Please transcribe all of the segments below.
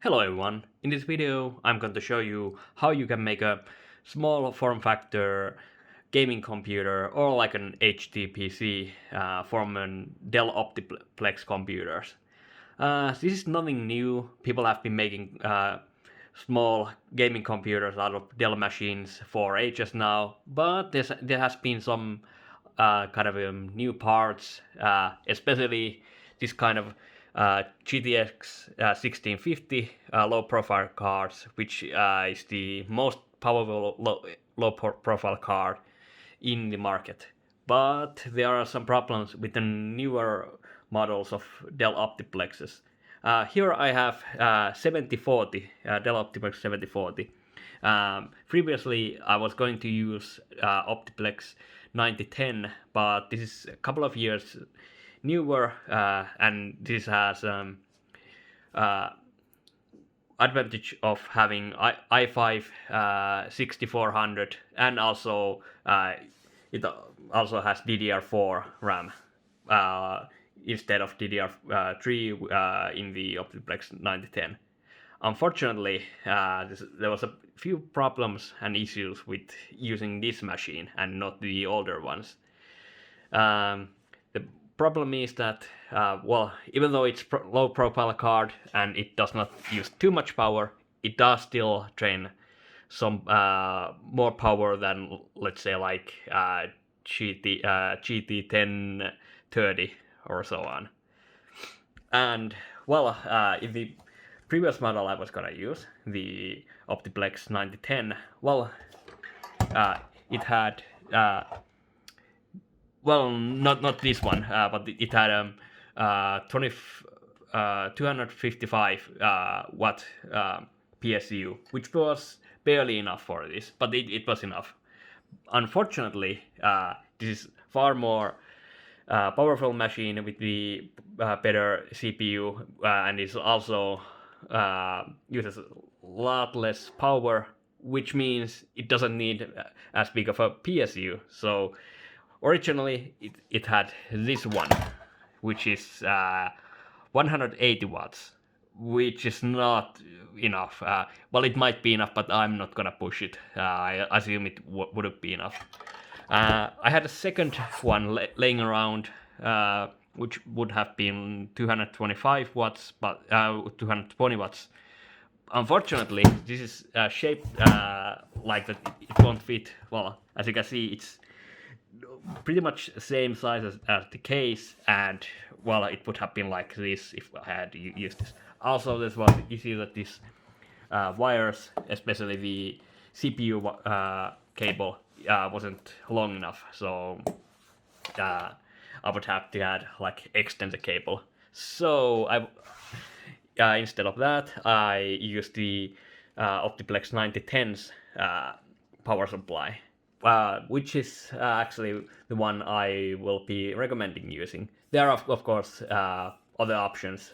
Hello everyone, in this video I'm going to show you how you can make a small form factor gaming computer or like an HD PC from a Dell Optiplex computers. This is nothing new. People have been making small gaming computers out of Dell machines for ages now, but there has been some new parts, especially this kind of GTX 1650 low profile cards, which is the most powerful low profile card in the market. But there are some problems with the newer models of Dell Optiplexes. Here I have 7040, Dell Optiplex 7040. Previously I was going to use Optiplex 9010, but this is a couple of years newer, and this has advantage of having i5 6400, and also it also has DDR4 RAM instead of DDR3 in the Optiplex 9010. Unfortunately, there was a few problems and issues with using this machine and not the older ones. The problem is that, even though it's low profile card and it does not use too much power, it does still drain some more power than, let's say, like GT 1030 or so on. And in the previous model I was gonna use, the Optiplex 9010, it had not this one, but it had 255 watt PSU, which was barely enough for this, but it was enough. Unfortunately, this is far more powerful machine with the better CPU, and it also uses a lot less power, which means it doesn't need as big of a PSU. So originally it had this one, which is 180 watts, which is not enough. It might be enough, but I'm not gonna push it. I assume it wouldn't be enough. I had a second one laying around, which would have been 225 watts, but 220 watts. Unfortunately, this is shaped like that. It won't fit. Well, as you can see, it's pretty much the same size as the case, and it would have been like this if I had used this. Also, there's one issue that these wires, especially the CPU cable, wasn't long enough, so I would have to add extend the cable. So instead of that, I used the Optiplex 9010's power supply, which is actually the one I will be recommending using. There are of course other options,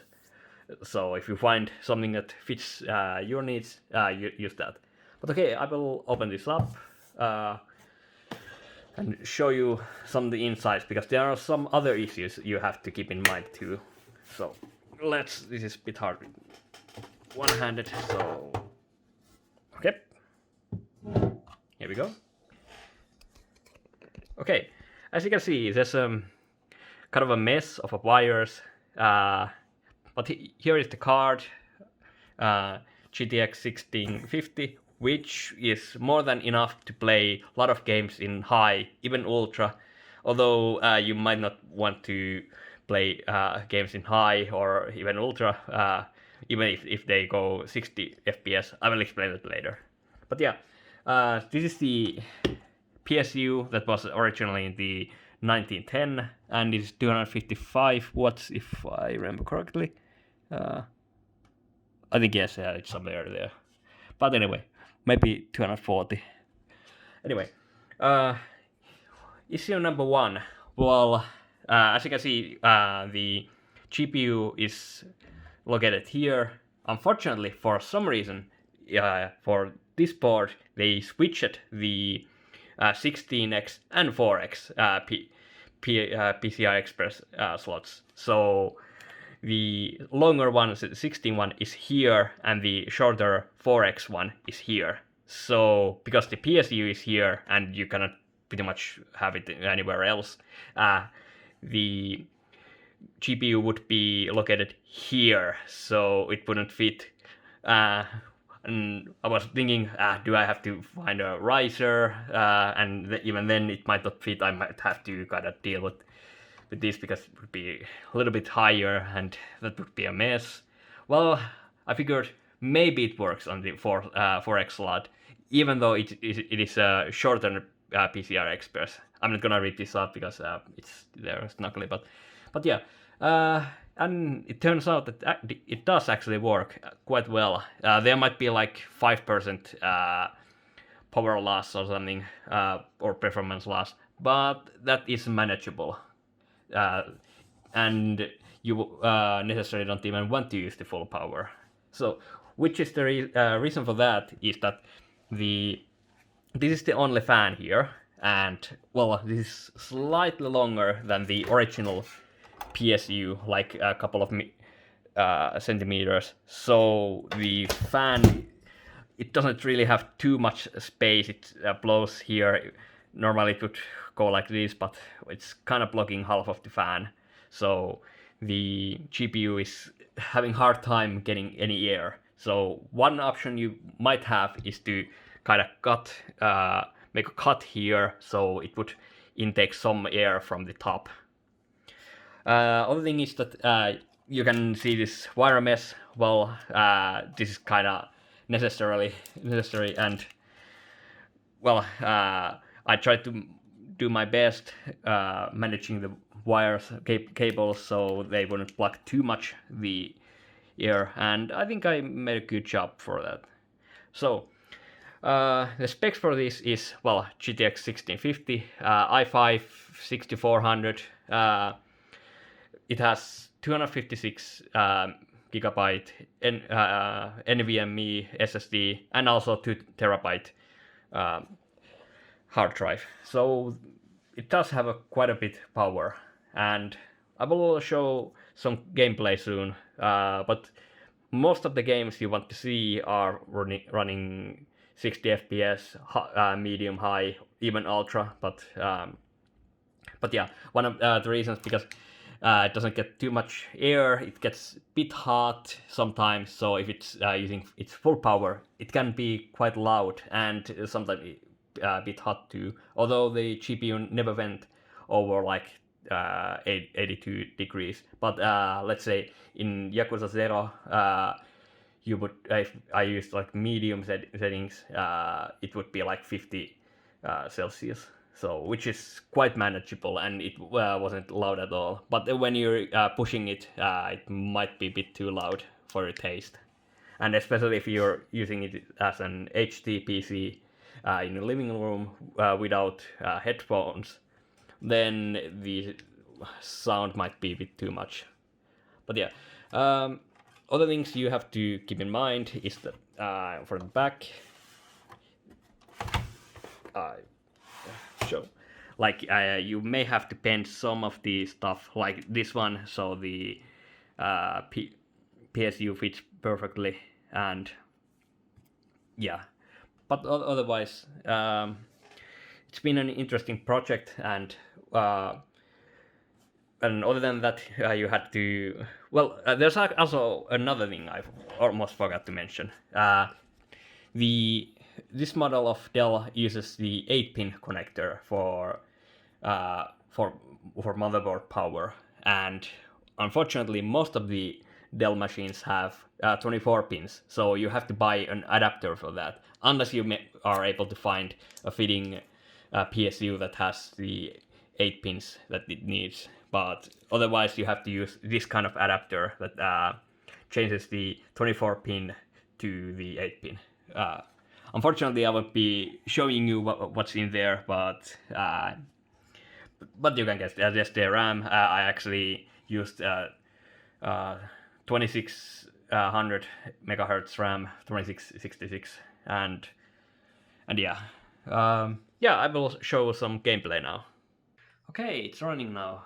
so if you find something that fits your needs, use that. But okay, I will open this up and show you some of the insides, because there are some other issues you have to keep in mind too. So this is a bit hard one-handed, so okay, here we go. Okay, as you can see, there's kind of a mess of wires, but here is the card, GTX 1650, which is more than enough to play a lot of games in high, even ultra, although you might not want to play games in high or even ultra, even if they go 60 FPS. I will explain that later. But yeah, this is the PSU that was originally in the 1910, and it is 255 watts if I remember correctly. I think yes, it's somewhere there. But anyway, maybe 240. Anyway, issue number one. As you can see, the GPU is located here. Unfortunately, for some reason, for this board, they switched the 16x and 4x PCI Express slots. So the longer one, 16 one, is here, and the shorter 4x one is here. So because the PSU is here, and you cannot pretty much have it anywhere else, the GPU would be located here, so it wouldn't fit. And I was thinking, do I have to find a riser? And even then, it might not fit. I might have to kind of deal with this because it would be a little bit higher, and that would be a mess. Well, I figured maybe it works on the 4x slot, even though it is shorter than PCI Express. I'm not gonna read this out because it's there snuggly, but yeah. And it turns out that it does actually work quite well. There might be like 5% power loss or something, or performance loss, but that is manageable. And you necessarily don't even want to use the full power. So, which is the reason for that is that this is the only fan here, and well, this is slightly longer than the original PSU, like a couple of centimeters. So the fan, it doesn't really have too much space. It blows here. Normally it would go like this, but it's kind of blocking half of the fan. So the GPU is having hard time getting any air. So one option you might have is to kind of make a cut here, so it would intake some air from the top. Other thing is that you can see this wire mesh. Well, this is kind of necessary, and well, I tried to do my best managing the wires, cables, so they wouldn't block too much the air, and I think I made a good job for that. So the specs for this is, well, GTX 1650, i5 6400. It has 256 gigabyte nvme SSD and also 2 terabyte hard drive. So it does have quite a bit power, and I will show some gameplay soon. But most of the games you want to see are running 60 FPS, medium, high, even ultra. But yeah, one of the reasons because it doesn't get too much air, it gets a bit hot sometimes, so if it's using its full power, it can be quite loud and sometimes a bit hot too, although the GPU never went over like 82 degrees. But let's say in Yakuza 0, you would, if I used like medium settings, it would be like 50 Celsius. So, which is quite manageable, and it wasn't loud at all. But when you're pushing it, it might be a bit too loud for your taste. And especially if you're using it as an HD PC in your living room without headphones, then the sound might be a bit too much. But yeah, other things you have to keep in mind is that for the back, show. Like you may have to bend some of the stuff, like this one, so the PSU fits perfectly, and yeah. But otherwise, it's been an interesting project, and other than that, you had to. Well, there's also another thing I almost forgot to mention. This model of Dell uses the 8-pin connector for motherboard power, and unfortunately most of the Dell machines have 24 pins, so you have to buy an adapter for that, unless you are able to find a fitting PSU that has the 8 pins that it needs. But otherwise you have to use this kind of adapter that changes the 24 pin to the 8 pin. Unfortunately, I won't be showing you what's in there, but you can guess. There's the RAM. I actually used 2600 megahertz RAM, 2666, and yeah, I will show some gameplay now. Okay, it's running now.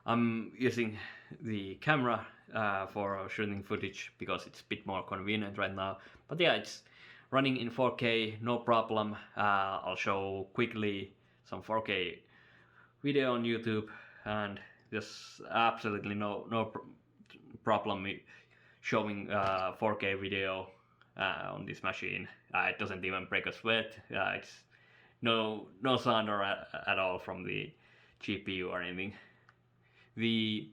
I'm using the camera for shooting footage because it's a bit more convenient right now. But yeah, it's running in 4K, no problem. I'll show quickly some 4K video on YouTube, and there's absolutely no problem showing 4K video on this machine. It doesn't even break a sweat. It's no sound at all from the GPU or anything. The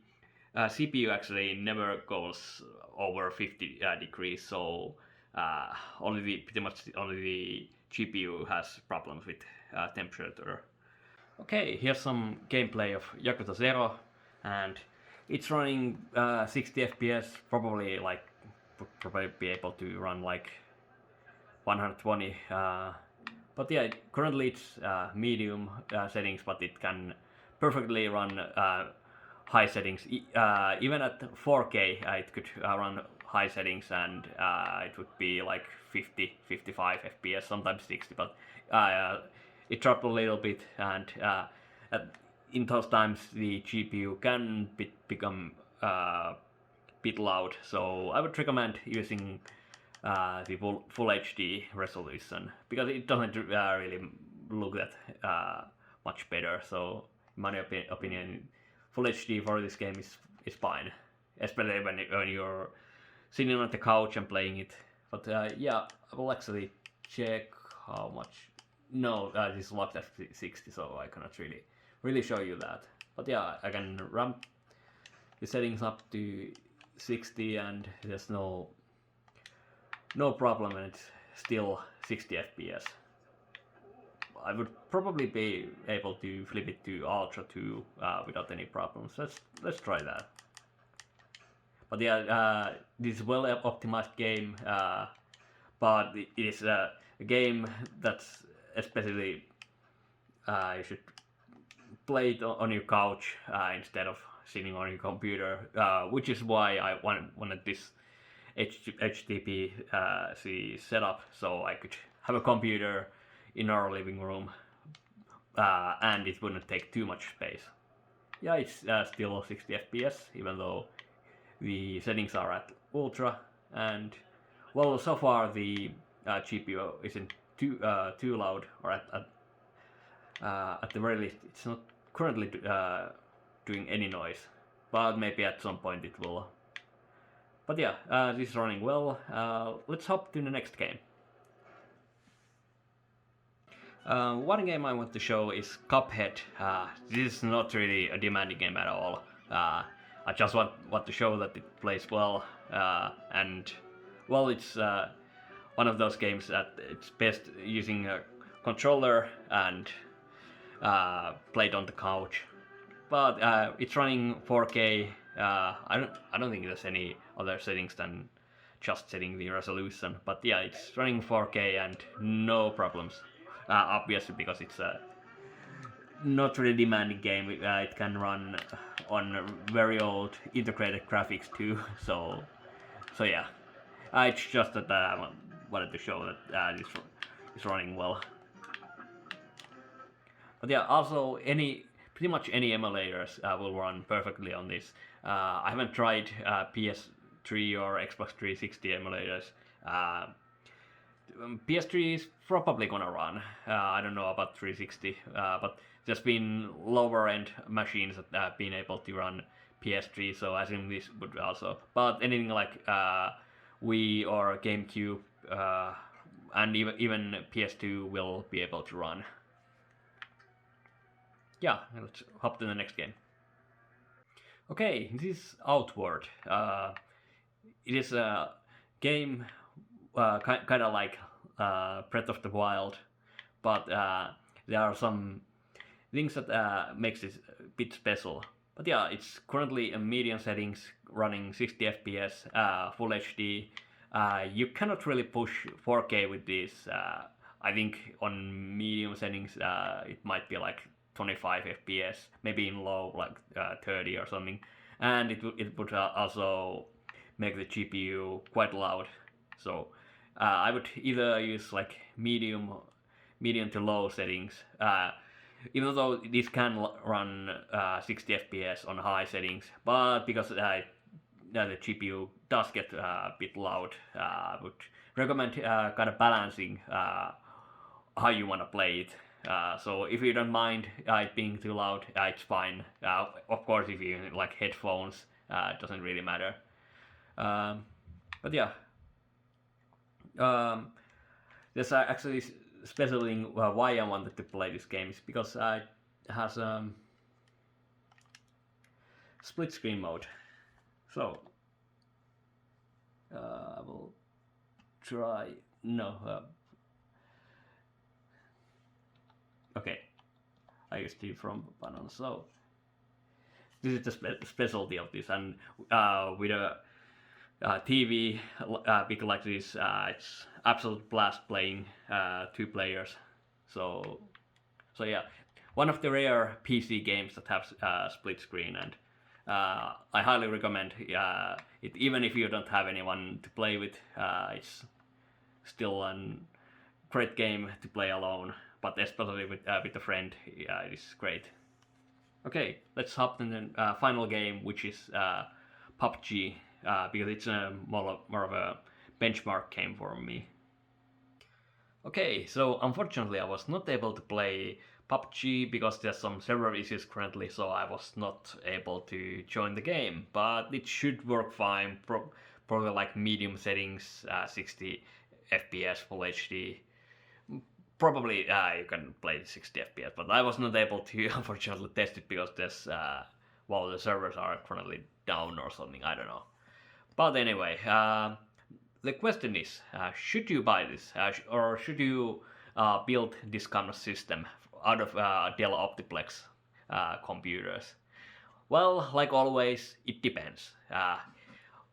CPU actually never goes over 50 degrees, so pretty much only the GPU has problems with temperature. Okay, here's some gameplay of Yakuza 0, and it's running 60 FPS, probably like would probably be able to run like 120. But yeah, currently it's medium settings, but it can perfectly run high settings. Even at 4K, it could run high settings, and it would be like 50, 55 FPS, sometimes 60. But it dropped a little bit, and in those times the GPU can become bit loud. So I would recommend using the full HD resolution because it doesn't really look that much better. So in my opinion, full HD for this game is fine, especially when you're sitting on the couch and playing it. But yeah, I will actually check how much. No, this is locked at 60, so I cannot really show you that. But yeah, I can ramp the settings up to 60, and there's no problem, and it's still 60 FPS. I would probably be able to flip it to Ultra 2 without any problems. Let's try that. But yeah, this is well optimized game, but it is a game that's especially you should play it on your couch instead of sitting on your computer, which is why I wanted this HTTP setup, so I could have a computer in our living room and it wouldn't take too much space. Yeah, it's still 60 FPS, even though the settings are at ultra, and well, so far the GPU isn't too loud, or at the very least it's not currently doing any noise, but maybe at some point it will. But yeah, this is running well. Let's hop to the next game. One game I want to show is Cuphead. This is not really a demanding game at all. I just want to show that it plays well, and well, it's one of those games that it's best using a controller and played on the couch. But it's running 4K. I don't think there's any other settings than just setting the resolution. But yeah, it's running 4K and no problems. Obviously, because it's a not really demanding game. It can run on very old integrated graphics too. So yeah, it's just that I wanted to show that this is running well. But yeah, also pretty much any emulators will run perfectly on this. I haven't tried PS3 or Xbox 360 emulators. PS3 is probably gonna run. I don't know about 360, but there's been lower end machines that have been able to run PS3, so I assume this would also. But anything like Wii or GameCube and even PS2 will be able to run. Yeah, let's hop to the next game. Okay, this is Outward. It is a game kind of like Breath of the Wild, but there are some things that makes it a bit special. But yeah, it's currently in medium settings, running 60 FPS, full HD. You cannot really push 4K with this. I think on medium settings it might be like 25 FPS, maybe in low like 30 or something, and it would also make the GPU quite loud. So I would either use like medium to low settings. even though this can run 60 FPS on high settings, but because the GPU does get a bit loud, I would recommend kind of balancing how you want to play it. So if you don't mind it being too loud, it's fine. Of course, if you like headphones, it doesn't really matter. But yeah, there's actually special thing why I wanted to play this game is because it has split screen mode. So I will try. No. Okay, I used it from Panon. So this is the specialty of this, and with a TV big like this, it's absolute blast playing 2 players. So yeah, one of the rare PC games that have split screen, and I highly recommend it. Even if you don't have anyone to play with, it's still a great game to play alone. But especially with a friend, it is great. Okay, let's hop to the final game, which is PUBG, because it's more of a benchmark game for me. Okay, so unfortunately I was not able to play PUBG because there's some server issues currently, so I was not able to join the game. But it should work fine, probably like medium settings, 60 FPS, Full HD. Probably you can play 60 FPS, but I was not able to unfortunately test it because there's the servers are currently down or something. I don't know. But anyway, the question is, should you buy this, or should you build this kind of system out of Dell Optiplex computers? Well, like always, it depends.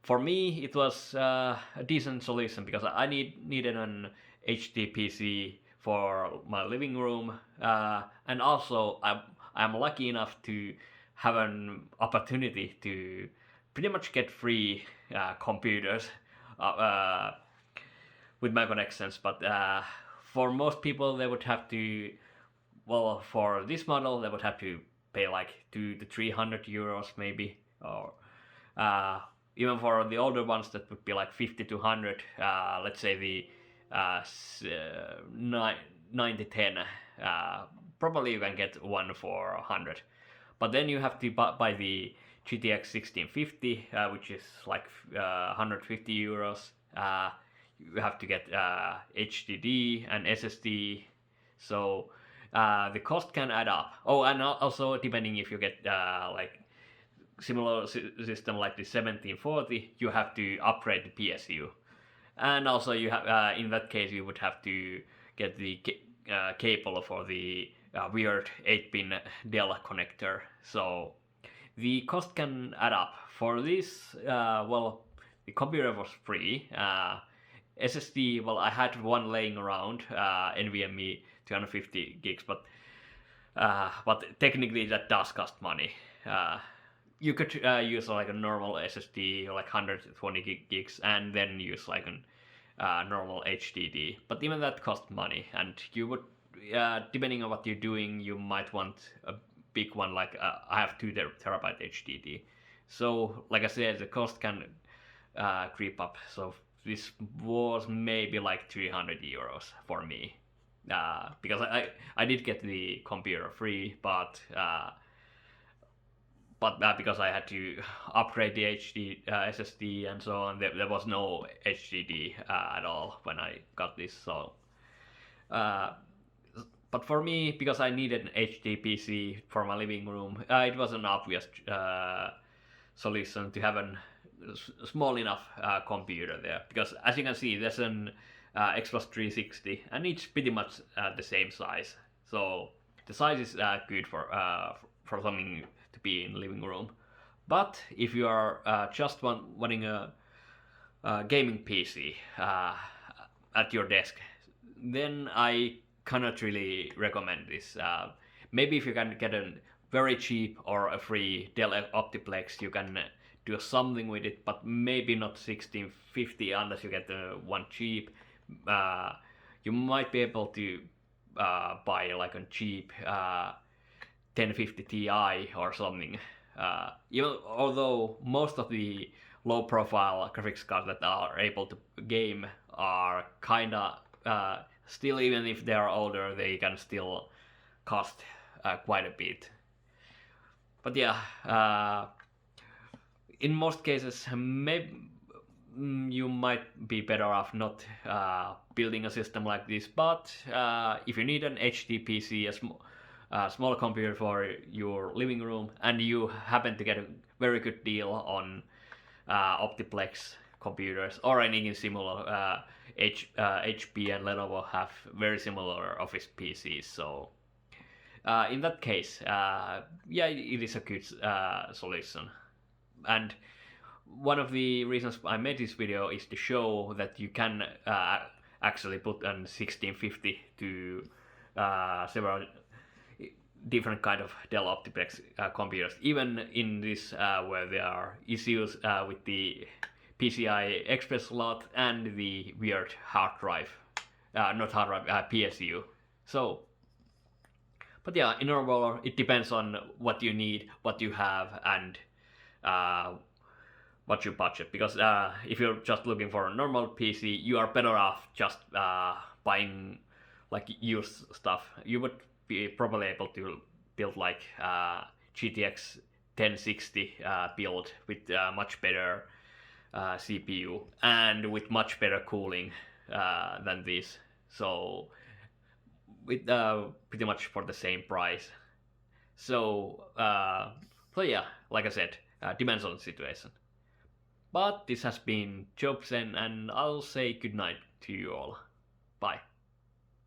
For me, it was a decent solution because I needed an HD PC for my living room, and also I'm lucky enough to have an opportunity to pretty much get free computers with my connections. But for most people, they would have to, well, for this model, they would have to pay like 200 to 300 euros maybe, or even for the older ones, that would be like 50 to 100. Let's say the 9 to 10. Probably you can get one for 100. But then you have to buy the GTX 1650, which is like 150 euros. You have to get HDD and SSD. So the cost can add up. Oh, and also depending if you get like similar system like the 1740, you have to upgrade the PSU. And also you have in that case you would have to get the cable for the weird 8-pin Dell connector. So the cost can add up. For this, well, the computer was free. SSD, well, I had one laying around, NVMe 250 gigs, but technically that does cost money. You could use like a normal SSD, like 120 gigs, and then use like a normal HDD. But even that costs money, and you would, depending on what you're doing, you might want a big one. Like I have 2 terabyte HDD. So, like I said, the cost can creep up. So this was maybe like 300 euros for me, because I did get the computer free, but because I had to upgrade the SSD and so on, there was no HDD at all when I got this. So, but for me, because I needed an HD PC for my living room, it was an obvious solution to have a small enough computer there. Because as you can see, there's an Xbox 360, and it's pretty much the same size. So the size is good for something to be in the living room. But if you are just wanting a gaming PC at your desk, then I cannot really recommend this. Maybe if you can get a very cheap or a free Dell Optiplex, you can do something with it, but maybe not 1650 unless you get one cheap. You might be able to buy like a cheap 1050 Ti or something. Although most of the low-profile graphics cards that are able to game are kinda still, even if they are older, they can still cost quite a bit. But yeah, in most cases, maybe you might be better off not building a system like this. But if you need an HD PC, a small computer for your living room, and you happen to get a very good deal on Optiplex computers or anything similar, HP and Lenovo have very similar office PCs. So in that case, yeah, it is a good solution. And one of the reasons I made this video is to show that you can actually put an 1650 to several different kind of Dell Optiplex computers, even in this where there are issues with the PCI Express slot and the weird hard drive, not hard drive, PSU. So, but yeah, in overall, it depends on what you need, what you have, and what's your budget. Because if you're just looking for a normal PC, you are better off just buying like used stuff. You would be probably able to build like GTX 1060 build with much better CPU and with much better cooling than this. So with pretty much for the same price. So yeah, like I said, depends on the situation. But this has been Jobsen, and I'll say goodnight to you all. Bye.